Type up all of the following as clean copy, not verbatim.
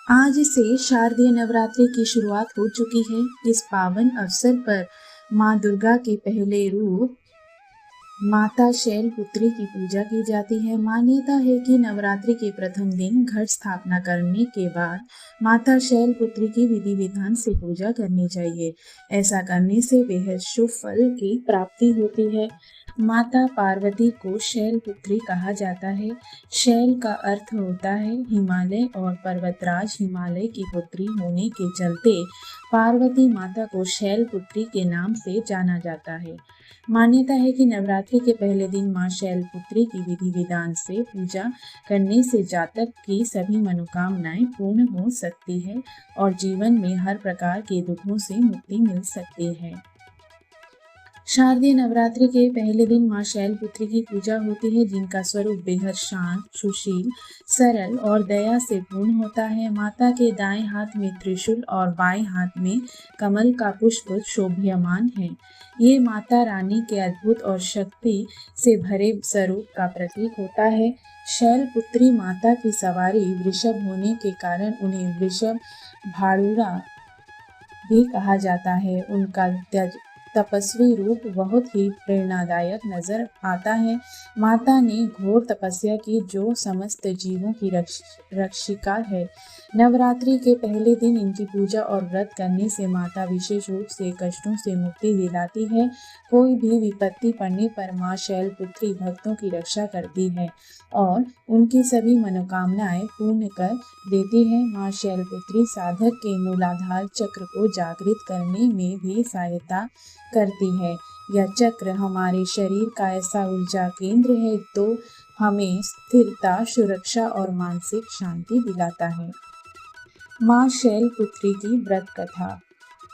आज से शारदीय नवरात्रि की शुरुआत हो चुकी है। इस पावन अवसर पर माँ दुर्गा के पहले रूप माता शैलपुत्री की पूजा की जाती है। मान्यता है कि नवरात्रि के प्रथम दिन घट स्थापना करने के बाद माता शैलपुत्री की विधि विधान से पूजा करनी चाहिए। ऐसा करने से बेहद शुभ फल की प्राप्ति होती है। माता पार्वती को शैलपुत्री कहा जाता है। शैल का अर्थ होता है हिमालय और पर्वतराज हिमालय की पुत्री होने के चलते पार्वती माता को शैलपुत्री के नाम से जाना जाता है। मान्यता है कि नवरात्रि के पहले दिन मां शैलपुत्री की विधि विधान से पूजा करने से जातक की सभी मनोकामनाएं पूर्ण हो सकती है और जीवन में हर प्रकार के दुखों से मुक्ति मिल सकती है। शारदीय नवरात्रि के पहले दिन मां शैलपुत्री की पूजा होती है, जिनका स्वरूप बेहद शांत, सुशील, सरल और दया से पूर्ण होता है। माता के दाएं हाथ में त्रिशूल और बाएं हाथ में कमल का पुष्प शोभायमान है। ये माता रानी के अद्भुत और शक्ति से भरे स्वरूप का प्रतीक होता है। शैलपुत्री माता की सवारी वृषभ होने के कारण उन्हें वृषभ भाड़ूरा भी कहा जाता है। उनका तपस्वी रूप बहुत ही प्रेरणादायक नजर आता है। माता ने घोर तपस्या की, जो समस्त जीवों की रक्षिका है। नवरात्रि के पहले दिन इनकी पूजा और व्रत करने से माता विशेष रूप से कष्टों से मुक्ति दिलाती है। कोई भी विपत्ति पड़ने पर माँ शैलपुत्री भक्तों की रक्षा करती है और उनकी सभी मनोकामनाएं पूर्ण कर देती है। माँ शैलपुत्री साधक के मूलाधार चक्र को जागृत करने में भी सहायता करती है। यह चक्र हमारे शरीर का ऐसा ऊर्जा केंद्र है तो हमें स्थिरता, सुरक्षा और मानसिक शांति दिलाता है। माँ शैलपुत्री की व्रत कथा।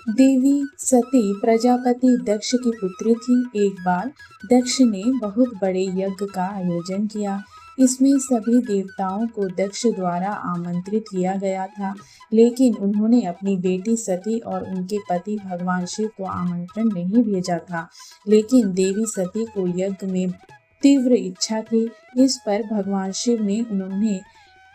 देवी सती प्रजापति दक्ष की पुत्री थी। एक बार दक्ष ने बहुत बड़े यज्ञ का आयोजन किया। इसमें सभी देवताओं को दक्ष द्वारा आमंत्रित किया गया था, लेकिन उन्होंने अपनी बेटी सती और उनके पति भगवान शिव को आमंत्रण नहीं भेजा था। लेकिन देवी सती को यज्ञ में तीव्र इच्छा थी। इस पर भगवान शिव ने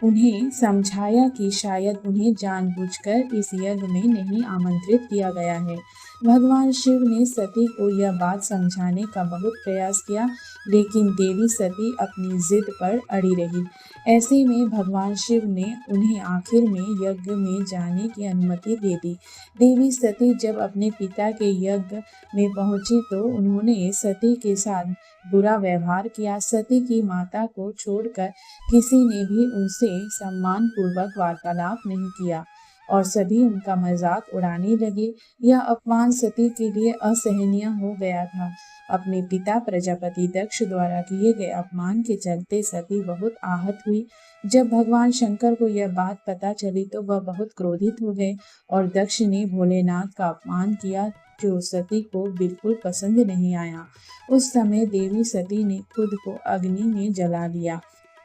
उन्हें समझाया कि शायद उन्हें जानबूझकर इस यज्ञ में नहीं आमंत्रित किया गया है। भगवान शिव ने सती को यह बात समझाने का बहुत प्रयास किया, लेकिन देवी सती अपनी जिद पर अड़ी रही। ऐसे में भगवान शिव ने उन्हें आखिर में यज्ञ में जाने की अनुमति दे दी। देवी सती जब अपने पिता के यज्ञ में पहुंची तो उन्होंने सती के साथ बुरा व्यवहार किया। सती की माता को छोड़कर किसी ने भी उनसे सम्मान पूर्वक वार्तालाप नहीं किया और सभी उनका मजाक उड़ाने लगे। यह अपमान सती के लिए असहनीय हो गया था। अपने पिता प्रजापति दक्ष द्वारा किए गए अपमान के चलते सती बहुत आहत हुई। जब भगवान शंकर को यह बात पता चली तो वह बहुत क्रोधित हो गए और दक्ष ने भोलेनाथ का अपमान किया, जो सती को बिल्कुल पसंद नहीं आया। उस समय देवी सती ने खुद को अग्नि में जला लिया।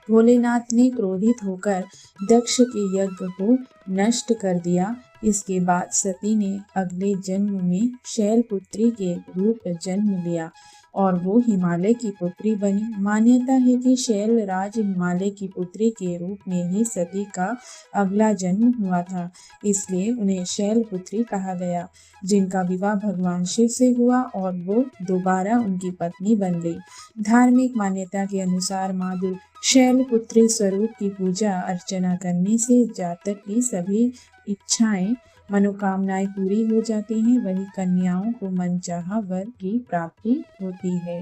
भोलेनाथ ने क्रोधित होकर दक्ष के यज्ञ को नष्ट कर दिया। इसके बाद सती ने अगले जन्म में शैलपुत्री के रूप जन्म लिया और वो हिमालय की पुत्री बनी। मान्यता है कि शैलराज हिमालय की पुत्री के रूप में ही सती का अगला जन्म हुआ था, इसलिए उन्हें शैलपुत्री कहा गया, जिनका विवाह भगवान शिव से हुआ और वो दोबारा उनकी पत्नी बन गई। धार्मिक मान्यता के अनुसार माँ शैलपुत्री स्वरूप की पूजा अर्चना करने से जातक की सभी इच्छाएं, मनोकामनाएं पूरी हो जाती हैं। वही कन्याओं को मनचाहा वर की प्राप्ति होती है।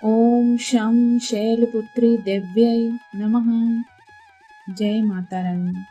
ओम शं शैलपुत्री देव्यै नमः। जय माता रानी।